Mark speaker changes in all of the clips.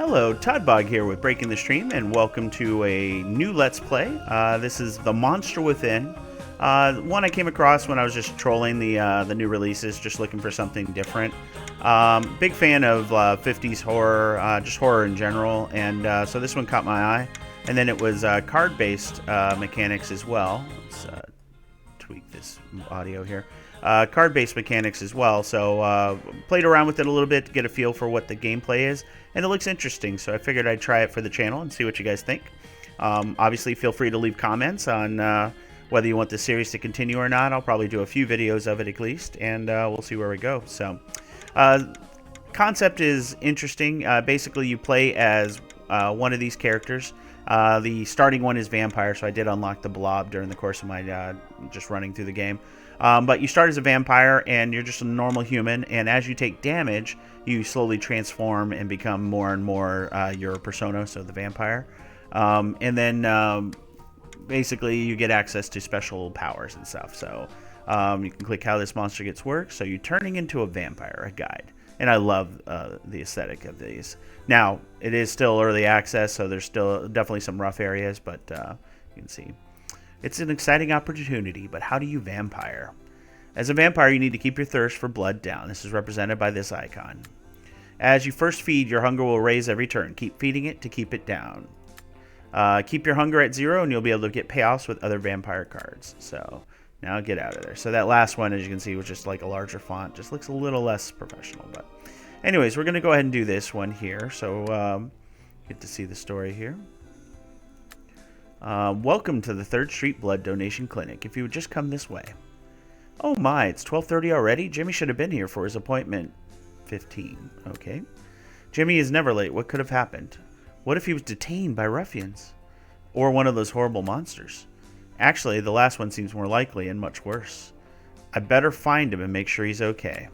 Speaker 1: Hello, Toddbog here with Breaking the Stream, and welcome to a new Let's Play. This is The Monster Within. One I came across when I was just trolling the new releases, just looking for something different. Big fan of 50s horror, just horror in general, and so this one caught my eye. And then it was card-based mechanics as well. Let's tweak this audio here. Card-based mechanics as well, so played around with it a little bit to get a feel for what the gameplay is, and it looks interesting, so I figured I'd try it for the channel and see what you guys think. Obviously, feel free to leave comments on whether you want the series to continue or not. I'll probably do a few videos of it at least, and we'll see where we go. So, concept is interesting. Basically, you play as one of these characters. The starting one is vampire, so I did unlock the blob during the course of my just running through the game. But you start as a vampire, and you're just a normal human, and as you take damage, you slowly transform and become more and more your persona, so the vampire. And then basically you get access to special powers and stuff. So you can click how this monster gets work. So you're turning into a vampire, a guide. And I love the aesthetic of these. Now, it is still early access, so there's still definitely some rough areas, but you can see. It's an exciting opportunity, but how do you vampire? As a vampire, you need to keep your thirst for blood down. This is represented by this icon. As you first feed, your hunger will raise every turn. Keep feeding it to keep it down. Keep your hunger at 0, and you'll be able to get payoffs with other vampire cards. So, now get out of there. So that last one, as you can see, was just like a larger font. Just looks a little less professional. But anyways, we're going to go ahead and do this one here. So, get to see the story here. Welcome to the 3rd Street Blood Donation Clinic. If you would just come this way. Oh my, it's 12:30 already? Jimmy should have been here for his appointment. 15. Okay. Jimmy is never late. What could have happened? What if he was detained by ruffians? Or one of those horrible monsters? Actually, the last one seems more likely and much worse. I better find him and make sure he's okay.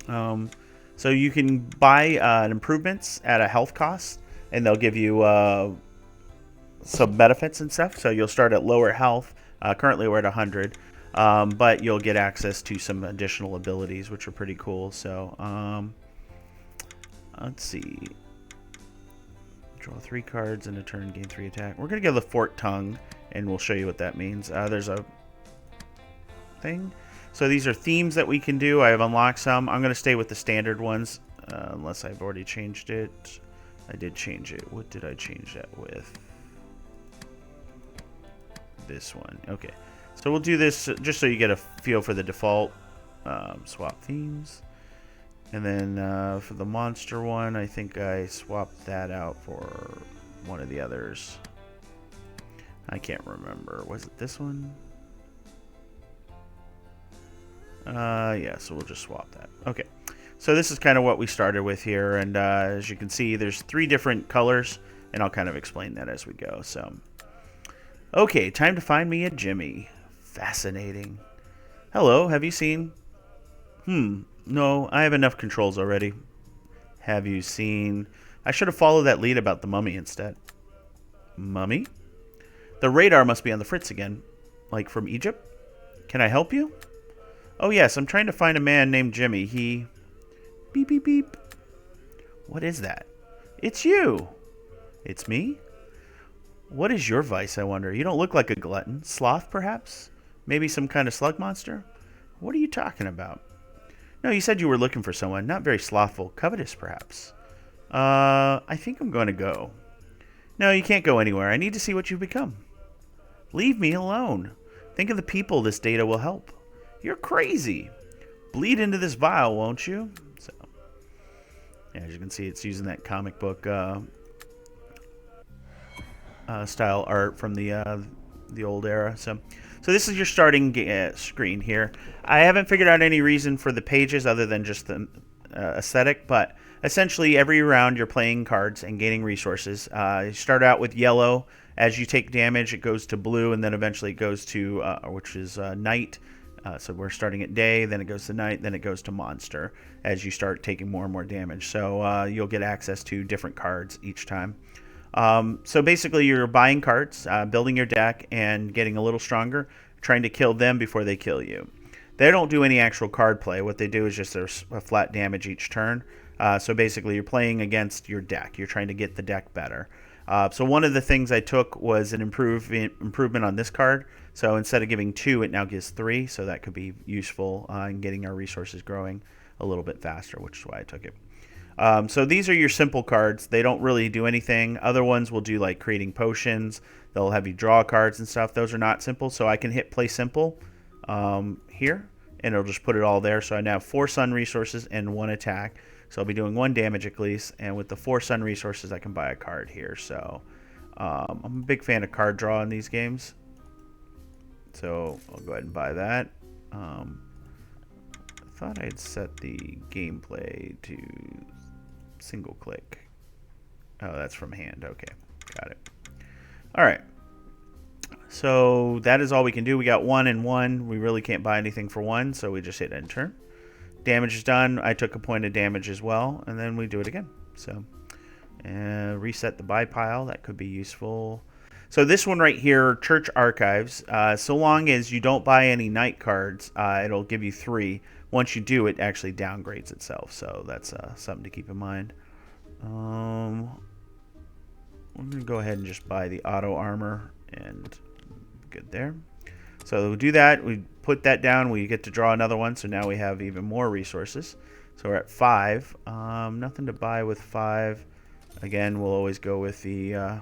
Speaker 1: So you can buy improvements at a health cost, and they'll give you some benefits and stuff. So you'll start at lower health. Currently we're at 100, but you'll get access to some additional abilities, which are pretty cool. So let's see. Draw 3 cards in a turn, gain 3 attack. We're going to go the Forked Tongue, and we'll show you what that means. There's a thing. So these are themes that we can do. I have unlocked some. I'm going to stay with the standard ones, unless I've already changed it. I did change it. What did I change that with? This one. Okay. So we'll do this just so you get a feel for the default. Swap themes. And then for the monster one, I think I swapped that out for one of the others. I can't remember. Was it this one? Yeah, so we'll just swap that. Okay. So this is kind of what we started with here, and as you can see, there's 3 different colors, and I'll kind of explain that as we go. So, okay, time to find me a Jimmy. Fascinating. Hello, have you seen? No, I have enough controls already. Have you seen? I should have followed that lead about the mummy instead. Mummy? The radar must be on the fritz again. Like from Egypt? Can I help you? Oh yes, I'm trying to find a man named Jimmy. He... Beep, beep, beep. What is that? It's you. It's me? What is your vice, I wonder? You don't look like a glutton. Sloth, perhaps? Maybe some kind of slug monster? What are you talking about? No, you said you were looking for someone. Not very slothful. Covetous, perhaps. I think I'm going to go. No, you can't go anywhere. I need to see what you've become. Leave me alone. Think of the people this data will help. You're crazy. Bleed into this vial, won't you? So, yeah, as you can see, it's using that comic book style art from the old era. So this is your starting screen here. I haven't figured out any reason for the pages other than just the aesthetic, but essentially every round you're playing cards and gaining resources. You start out with yellow. As you take damage, it goes to blue, and then eventually it goes to which is night. So we're starting at day, then it goes to night, then it goes to monster as you start taking more and more damage. So you'll get access to different cards each time. So basically you're buying cards, building your deck, and getting a little stronger, trying to kill them before they kill you. They don't do any actual card play. What they do is just there's a flat damage each turn. So basically, you're playing against your deck. You're trying to get the deck better. So one of the things I took was an improvement on this card. So instead of giving 2, it now gives 3. So that could be useful in getting our resources growing a little bit faster, which is why I took it. So these are your simple cards. They don't really do anything. Other ones will do like creating potions. They'll have you draw cards and stuff. Those are not simple. So I can hit play simple here, and it'll just put it all there. So I now have 4 sun resources and 1 attack. So I'll be doing 1 damage at least. And with the 4 sun resources, I can buy a card here. So I'm a big fan of card draw in these games. So I'll go ahead and buy that. I thought I'd set the gameplay to single click. Oh, that's from hand. Okay, got it. All right. So that is all we can do. We got 1 and 1. We really can't buy anything for 1, so we just hit end turn. Damage is done. I took a point of damage as well, and then we do it again. So reset the buy pile. That could be useful. So this one right here, Church Archives, so long as you don't buy any night cards, it'll give you 3. Once you do, it actually downgrades itself. So that's something to keep in mind. I'm going to go ahead and just buy the auto armor, and good there. So we'll do that. We put that down. We get to draw another one. So now we have even more resources. So we're at 5. Nothing to buy with 5. Again, we'll always go with the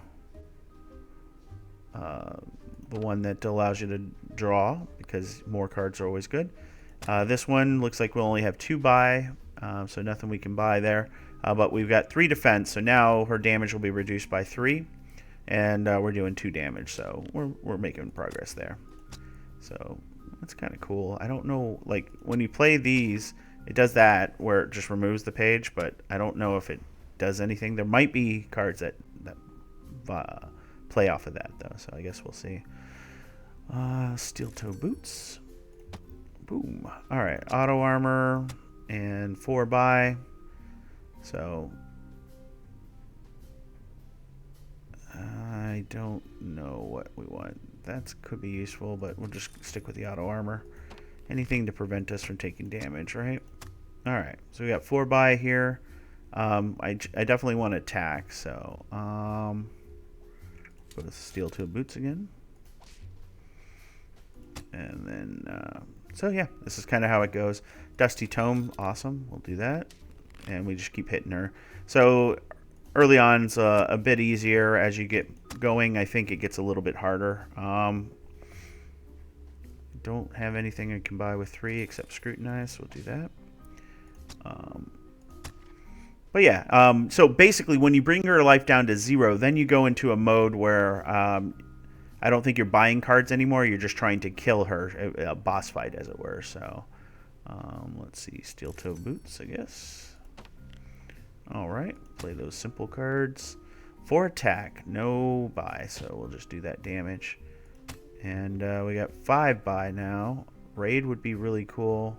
Speaker 1: one that allows you to draw, because more cards are always good. This one looks like we'll only have 2 buy, so nothing we can buy there. But we've got 3 defense, so now her damage will be reduced by 3, and we're doing 2 damage, so we're making progress there. So that's kind of cool. I don't know, like when you play these, it does that where it just removes the page, but I don't know if it does anything. There might be cards that play off of that though, so I guess we'll see. Steel toe boots. Boom. All right, auto armor and 4 buy. So I don't know what we want. That could be useful, but we'll just stick with the auto armor. Anything to prevent us from taking damage, right? All right, so we got 4 buy here. I definitely want to attack, so go to steel toe boots again. And then, so yeah, this is kind of how it goes. Dusty Tome, awesome. We'll do that. And we just keep hitting her. So early on, it's a bit easier. As you get going, I think it gets a little bit harder. Don't have anything I can buy with 3 except Scrutinize. We'll do that. But yeah, so basically when you bring her life down to 0, then you go into a mode where I don't think you're buying cards anymore. You're just trying to kill her, a boss fight, as it were. So let's see, steel toe boots, I guess. All right, play those simple cards. 4 attack, no buy, so we'll just do that damage. And we got 5 buy now. Raid would be really cool.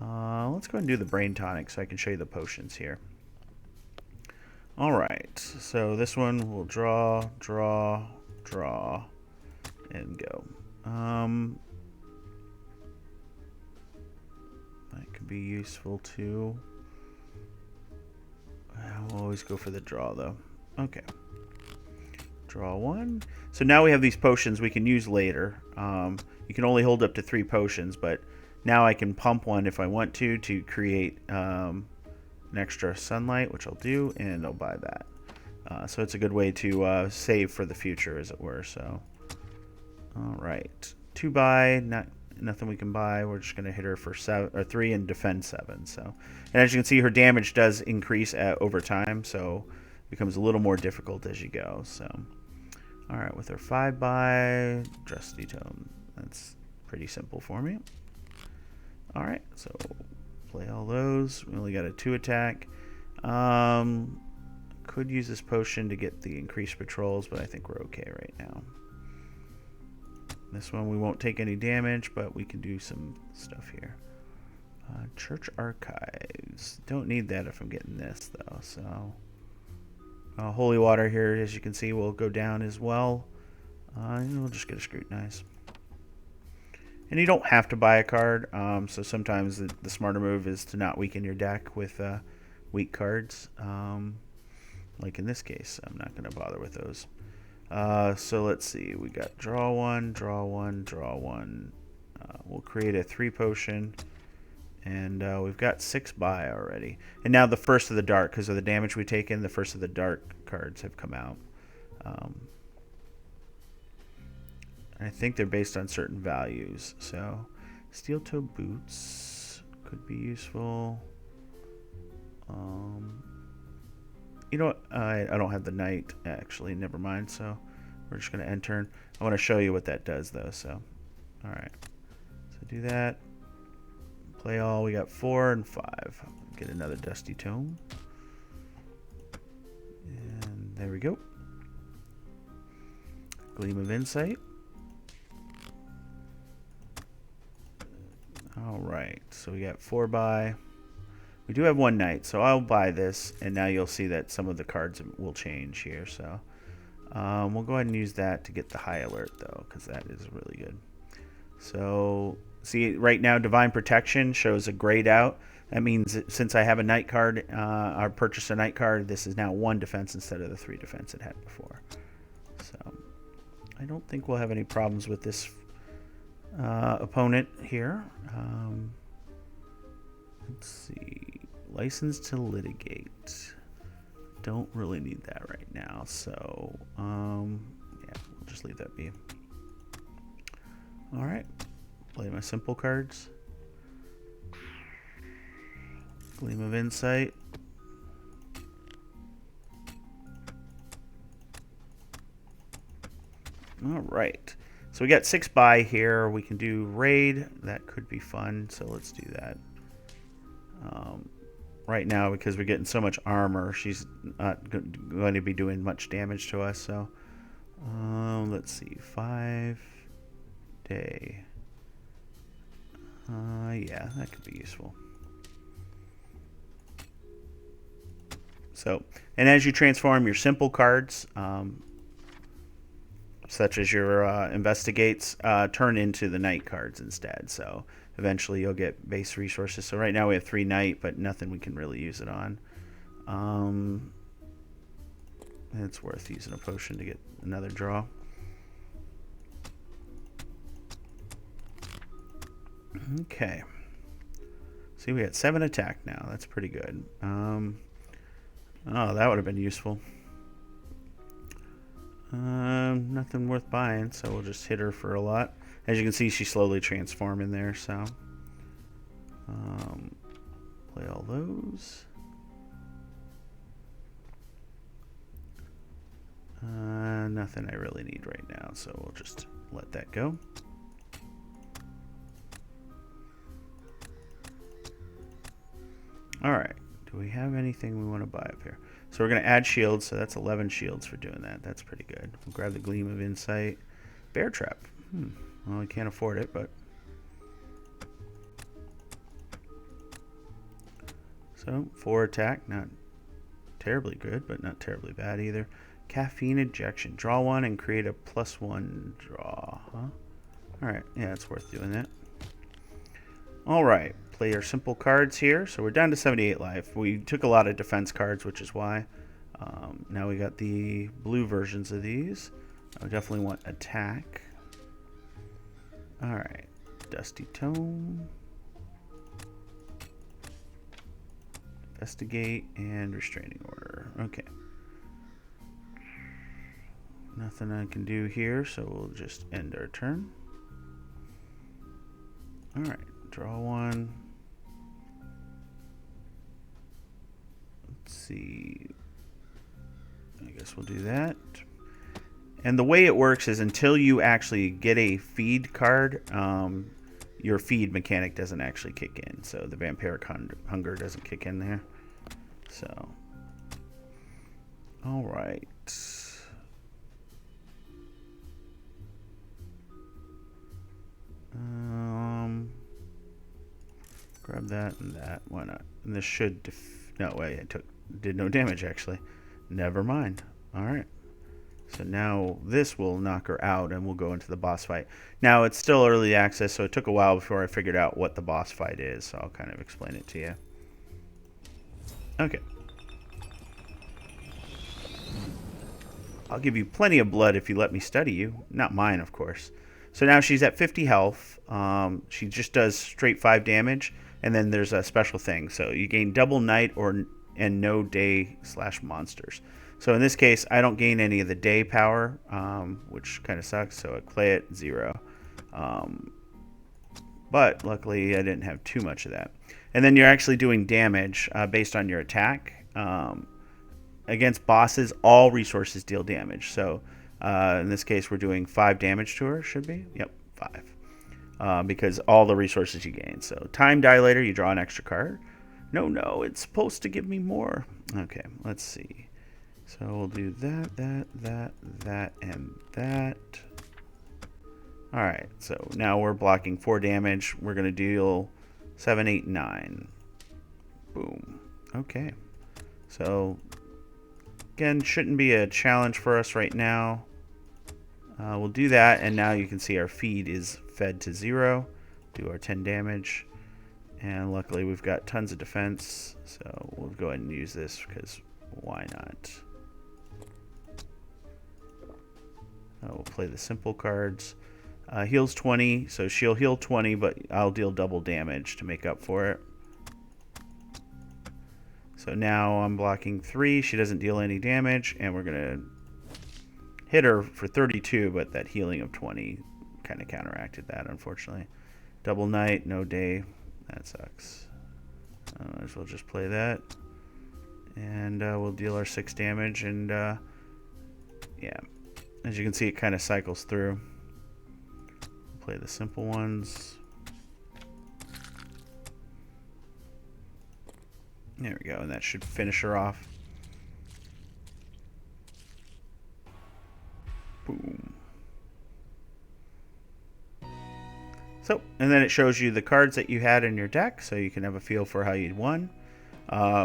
Speaker 1: Let's go ahead and do the brain tonic so I can show you the potions here. All right, so this one will draw, draw, draw, and go. That could be useful too. I'll always go for the draw though. Okay. Draw 1. So now we have these potions we can use later. You can only hold up to 3 potions, but now I can pump 1 if I want to create an extra sunlight, which I'll do, and I'll buy that. So it's a good way to save for the future, as it were. So, all right, 2 buy, nothing we can buy. We're just gonna hit her for 7 or 3 and defend 7. So, and as you can see, her damage does increase over time, so it becomes a little more difficult as you go. So, all right, with her 5 buy, Dusty Tome. That's pretty simple for me. All right, so play all those. We only got a 2 attack. Could use this potion to get the increased patrols, but I think we're okay right now. This one we won't take any damage, but we can do some stuff here. Church Archives. Don't need that if I'm getting this, though. So holy water here, as you can see, will go down as well. And we'll just get a Scrutinize. And you don't have to buy a card, so sometimes the smarter move is to not weaken your deck with weak cards. Like in this case, I'm not going to bother with those. So let's see, we got draw one, draw one, draw one. We'll create a 3 potion, and we've got 6 buy already. And now the first of the dark, because of the damage we taken, the first of the dark cards have come out. I think they're based on certain values. So steel toe boots could be useful. You know what? I don't have the knight, actually. Never mind. So we're just going to end turn. I want to show you what that does, though. So, all right. So do that. Play all. We got 4 and 5. Get another dusty tome. And there we go. Gleam of Insight. All right. So we got 4 buy. We do have 1 knight, so I'll buy this, and now you'll see that some of the cards will change here. So we'll go ahead and use that to get the high alert, though, because that is really good. So see, right now Divine Protection shows a grayed out. That means that since I have a knight card, or purchased a knight card, this is now 1 defense instead of the 3 defense it had before. So I don't think we'll have any problems with this opponent here. Let's see. License to litigate. Don't really need that right now, so yeah, we'll just leave that be. All right, play my simple cards. Gleam of Insight. All right, so we got 6 buy here. We can do raid. That could be fun, so let's do that. Right now, because we're getting so much armor, she's not going to be doing much damage to us. So let's see, 5 day. Yeah, that could be useful. So, and as you transform your simple cards, such as your investigates, turn into the knight cards instead. So eventually you'll get base resources. So right now we have 3 knight, but nothing we can really use it on. It's worth using a potion to get another draw. Okay. See, we got 7 attack now. That's pretty good. Oh, that would have been useful. Nothing worth buying, so we'll just hit her for a lot. As you can see, she's slowly transforming there, so play all those. Nothing I really need right now, so we'll just let that go. Alright, do we have anything we want to buy up here? So we're going to add shields, so that's 11 shields for doing that. That's pretty good. We'll grab the Gleam of Insight. Bear Trap. Well, we can't afford it, but... So, 4 attack. Not terribly good, but not terribly bad either. Caffeine Injection. Draw 1 and create a +1 draw. Huh? Alright, yeah, it's worth doing that. Alright, play our simple cards here. So we're down to 78 life. We took a lot of defense cards, which is why. Now we got the blue versions of these. I definitely want attack. Alright, Dusty Tome. Investigate and Restraining Order. Okay. Nothing I can do here, so we'll just end our turn. Alright, draw 1. Let's see. I guess we'll do that. And the way it works is until you actually get a feed card, your feed mechanic doesn't actually kick in. So the Vampiric Hunger doesn't kick in there. So, all right. Grab that and that. Why not? And this should no way. It did no damage actually. Never mind. All right. So now this will knock her out and we'll go into the boss fight. Now it's still early access, so it took a while before I figured out what the boss fight is. So I'll kind of explain it to you. Okay. I'll give you plenty of blood if you let me study you. Not mine, of course. So now she's at 50 health. She just does straight 5 damage. And then there's a special thing. So you gain double night and no day / monsters. So in this case, I don't gain any of the day power, which kind of sucks. So I play it 0. But luckily, I didn't have too much of that. And then you're actually doing damage based on your attack. Against bosses, all resources deal damage. So in this case, we're doing 5 damage to her. Should be? Yep, 5. Because all the resources you gain. So time dilator, you draw an extra card. No, it's supposed to give me more. Okay, let's see. So we'll do that, and that. Alright, so now we're blocking 4 damage. We're going to deal 7, 8, 9. Boom. Okay. So, again, shouldn't be a challenge for us right now. We'll do that, and now you can see our feed is fed to 0. Do our 10 damage. And luckily we've got tons of defense, so we'll go ahead and use this, because why not? We'll play the simple cards. Heals 20, so she'll heal 20, but I'll deal double damage to make up for it. So now I'm blocking 3. She doesn't deal any damage, and we're going to hit her for 32, but that healing of 20 kind of counteracted that, unfortunately. Double night, no day. That sucks. Might as well just play that. And we'll deal our 6 damage, and yeah. As you can see, it kind of cycles through. Play the simple ones. There we go, and that should finish her off. Boom. So, and then it shows you the cards that you had in your deck, so you can have a feel for how you won,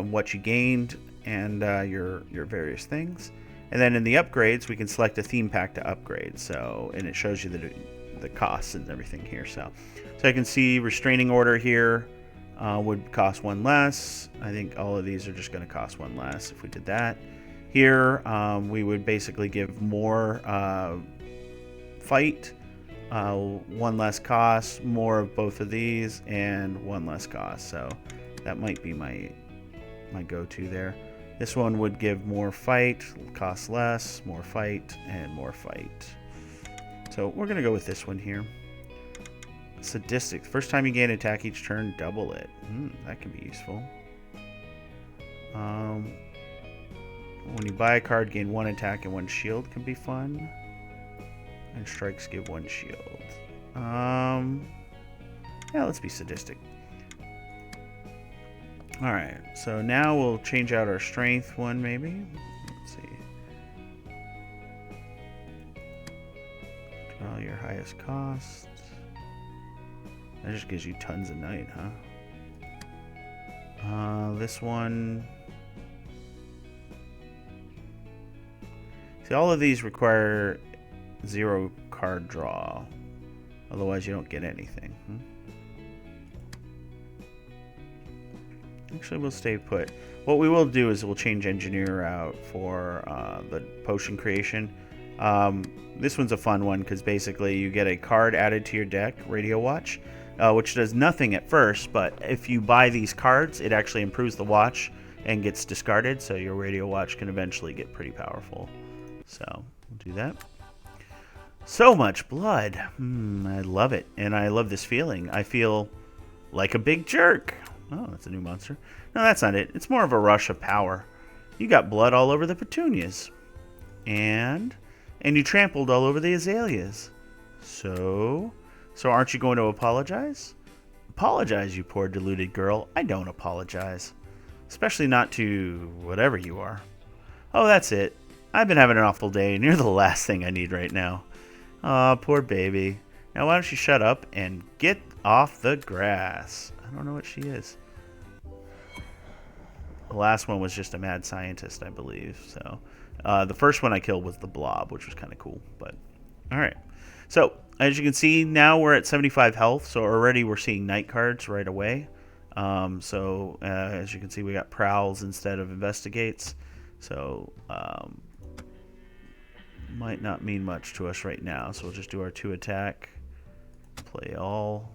Speaker 1: what you gained, and your various things. And then in the upgrades, we can select a theme pack to upgrade. So, and it shows you the costs and everything here. So I can see restraining order here would cost 1 less. I think all of these are just going to cost 1 less if we did that. Here, we would basically give more fight, 1 less cost, more of both of these, and 1 less cost. So that might be my go-to there. This one would give more fight, cost less, more fight, and more fight. So we're going to go with this one here. Sadistic. First time you gain attack each turn, double it. That can be useful. When you buy a card, gain 1 attack and 1 shield can be fun. And strikes give 1 shield. Yeah, let's be sadistic. Alright, so now we'll change out our strength one maybe. Let's see. Draw your highest cost. That just gives you tons of night, huh? This one. See, all of these require 0 card draw. Otherwise, you don't get anything. Actually, we'll stay put. What we will do is we'll change engineer out for the potion creation. This one's a fun one because basically you get a card added to your deck, Radio Watch, which does nothing at first, but if you buy these cards, it actually improves the watch and gets discarded, so your Radio Watch can eventually get pretty powerful. So we'll do that. So much blood. I love it, and I love this feeling. I feel like a big jerk. Oh, that's a new monster. No, that's not it. It's more of a rush of power. You got blood all over the petunias. And you trampled all over the azaleas. So aren't you going to apologize? Apologize, you poor deluded girl. I don't apologize. Especially not to whatever you are. Oh, that's it. I've been having an awful day, and you're the last thing I need right now. Aw, poor baby. Now why don't you shut up and get off the grass? I don't know what she is. The last one was just a mad scientist, I believe. So the first one I killed was the blob, which was kind of cool. But all right. So as you can see, now we're at 75 health. So already we're seeing night cards right away. As you can see, we got prowls instead of investigates. So might not mean much to us right now. So we'll just do our 2 attack. Play all.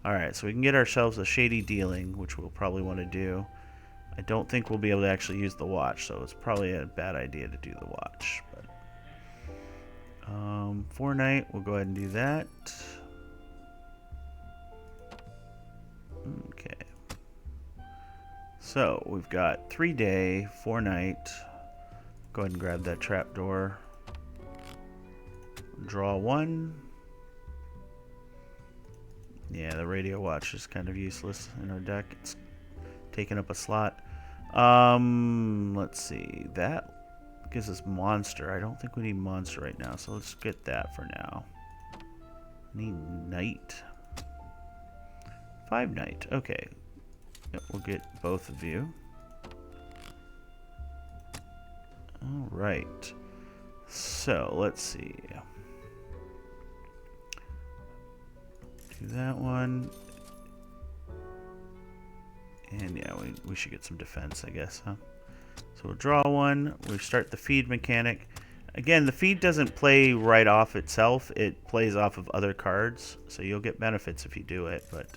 Speaker 1: Alright, so we can get ourselves a shady dealing, which we'll probably want to do. I don't think we'll be able to actually use the watch, so it's probably a bad idea to do the watch. But 4 night, we'll go ahead and do that. Okay. So we've got 3 day, 4 night. Go ahead and grab that trapdoor. Draw 1. Yeah, the radio watch is kind of useless in our deck. It's taking up a slot. Let's see. That gives us monster. I don't think we need monster right now, so let's get that for now. Need night. 5 night. Okay. Yep, we'll get both of you. Alright. So, let's see. Do that one. And yeah, we should get some defense, I guess, huh? So we'll draw 1. We start the feed mechanic. Again, the feed doesn't play right off itself. It plays off of other cards. So you'll get benefits if you do it. But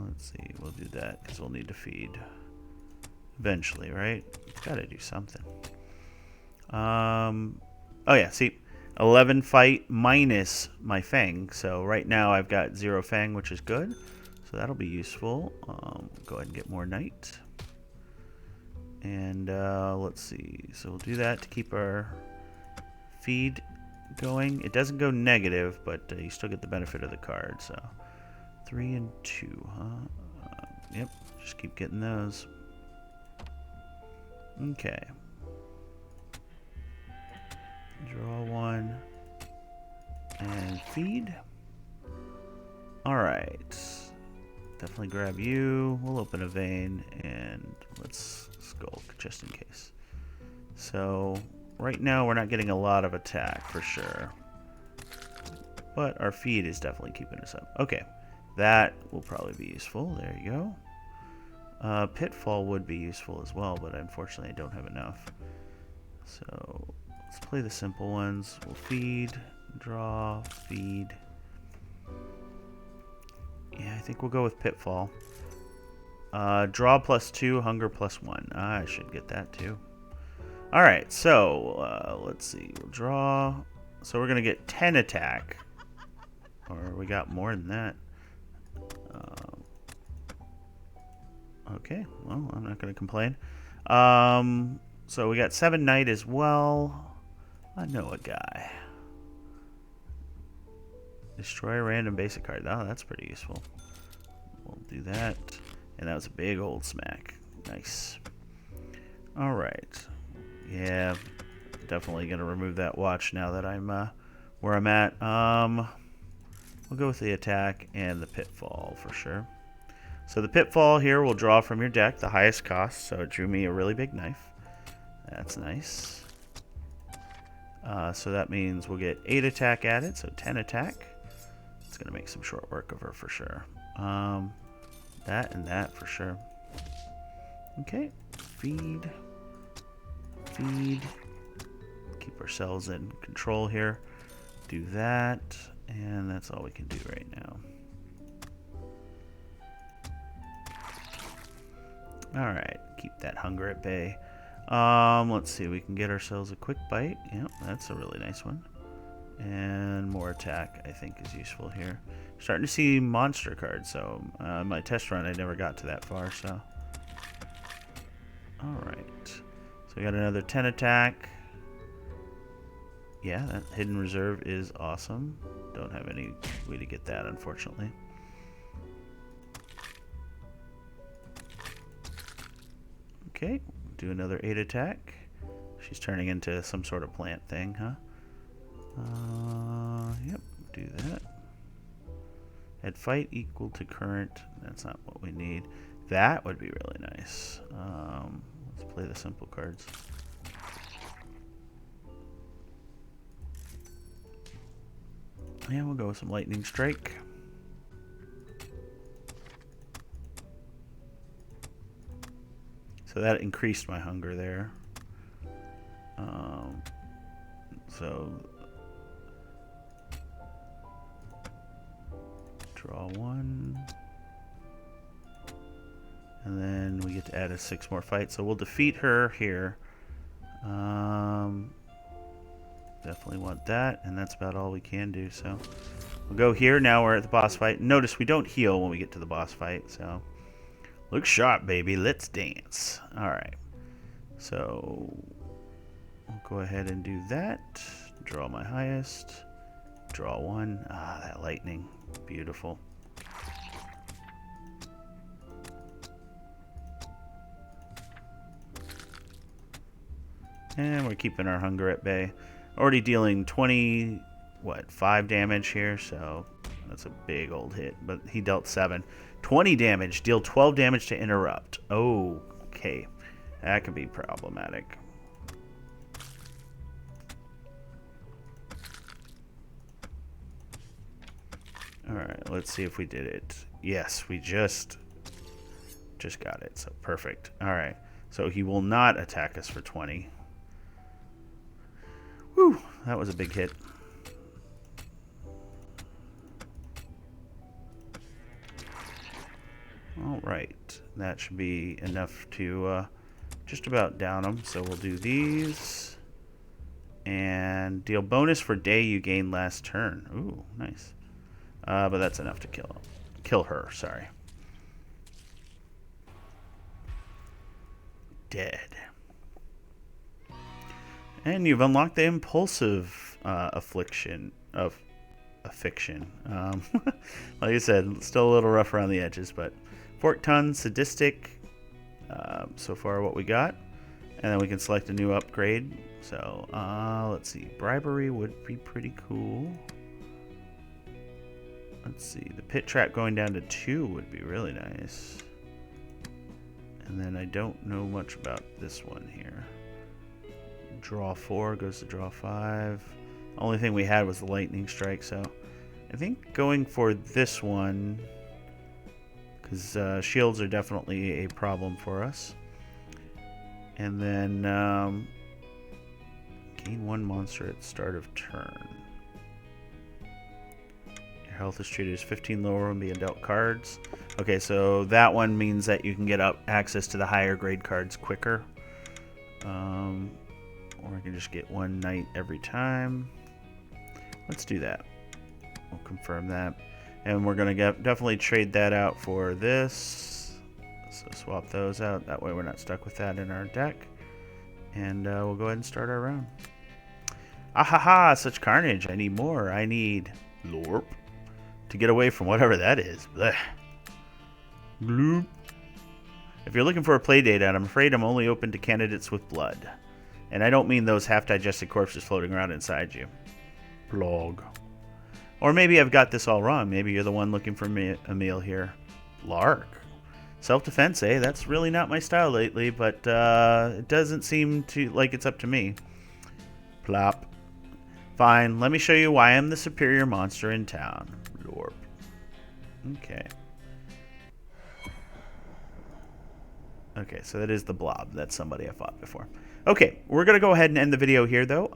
Speaker 1: let's see. We'll do that because we'll need to feed eventually, right? Gotta do something. Oh yeah, see. 11 fight minus my Fang. So right now I've got 0 Fang, which is good. So that'll be useful. Go ahead and get more night. And let's see. So we'll do that to keep our feed going. It doesn't go negative, but you still get the benefit of the card. So 3 and 2, huh? Yep, just keep getting those. Okay. Draw 1 and feed. Alright. Definitely grab you. We'll open a vein and let's skulk just in case. So right now we're not getting a lot of attack for sure. But our feed is definitely keeping us up. Okay. That will probably be useful. There you go. Pitfall would be useful as well, but unfortunately I don't have enough. So let's play the simple ones. We'll feed, draw, feed. Yeah, I think we'll go with Pitfall. Draw +2, hunger +1. I should get that too. Alright, so let's see. We'll draw. So we're going to get 10 attack. Or we got more than that. Okay, well, I'm not going to complain. So we got 7 night as well. I know a guy. Destroy a random basic card. Oh, that's pretty useful. We'll do that. And that was a big old smack. Nice. Alright. Yeah, definitely going to remove that watch now that I'm where I'm at. We'll go with the attack and the pitfall for sure. So the pitfall here will draw from your deck the highest cost. So it drew me a really big knife. That's nice. So that means we'll get 8 attack added, so 10 attack. It's going to make some short work of her for sure. That and that for sure. Okay, feed. Feed. Keep ourselves in control here. Do that, and that's all we can do right now. Alright, keep that hunger at bay. Let's see, we can get ourselves a quick bite. Yep, that's a really nice one. And more attack, I think, is useful here. Starting to see monster cards, so my test run, I never got to that far, so. Alright. So we got another 10 attack. Yeah, that hidden reserve is awesome. Don't have any way to get that, unfortunately. Okay, do another 8 attack. She's turning into some sort of plant thing, huh? Yep, do that. At fight equal to current. That's not what we need. That would be really nice. Let's play the simple cards. Yeah, we'll go with some lightning strike. So that increased my hunger there. So draw one. And then we get to add a 6 more fights. So we'll defeat her here. Definitely want that. And that's about all we can do. So we'll go here. Now we're at the boss fight. Notice we don't heal when we get to the boss fight. So look sharp, baby. Let's dance. Alright. So we'll go ahead and do that. Draw my highest. Draw one. Ah, that lightning. Beautiful. And we're keeping our hunger at bay. Already dealing 5 damage here, so that's a big old hit. But he dealt 7. 20 damage, deal 12 damage to interrupt. Oh, okay. That can be problematic. Alright, let's see if we did it. Yes, we just got it, so perfect. Alright, so he will not attack us for 20. Whew, that was a big hit. Alright, that should be enough to just about down him. So we'll do these. And deal bonus for day you gain last turn. Ooh, nice. But that's enough to kill her, sorry. Dead. And you've unlocked the impulsive affliction. Like I said, still a little rough around the edges, but fork tongue, sadistic. So far, what we got, and then we can select a new upgrade. So let's see, bribery would be pretty cool. Let's see, the pit trap going down to 2 would be really nice. And then I don't know much about this one here. Draw 4 goes to draw 5. Only thing we had was the lightning strike, so I think going for this one, because shields are definitely a problem for us. And then gain 1 monster at the start of turn. Your health is treated as 15 lower when being dealt cards. Okay, so that one means that you can get access to the higher grade cards quicker. Or I can just get 1 knight every time. Let's do that. We'll confirm that. And we're going to definitely trade that out for this. So swap those out. That way we're not stuck with that in our deck. And we'll go ahead and start our round. Ahaha, such carnage. I need more. I need Lorp to get away from whatever that is. Blech. Bloop. If you're looking for a play date, I'm afraid I'm only open to candidates with blood. And I don't mean those half-digested corpses floating around inside you. Blog. Or maybe I've got this all wrong. Maybe you're the one looking for a meal here. Lark. Self-defense, eh? That's really not my style lately, but it doesn't seem like it's up to me. Plop. Fine, let me show you why I'm the superior monster in town. Lorp. Okay. Okay, so that is the blob. That's somebody I fought before. Okay, we're going to go ahead and end the video here, though.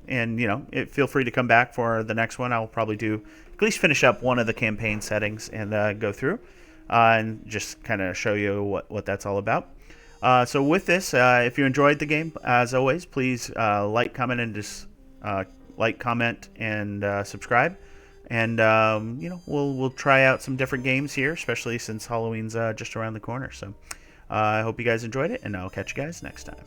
Speaker 1: And, you know, feel free to come back for the next one. I'll probably at least finish up one of the campaign settings and go through and just kind of show you what that's all about. So with this, if you enjoyed the game, as always, please like, comment, and subscribe. And, you know, we'll try out some different games here, especially since Halloween's just around the corner. So I hope you guys enjoyed it, and I'll catch you guys next time.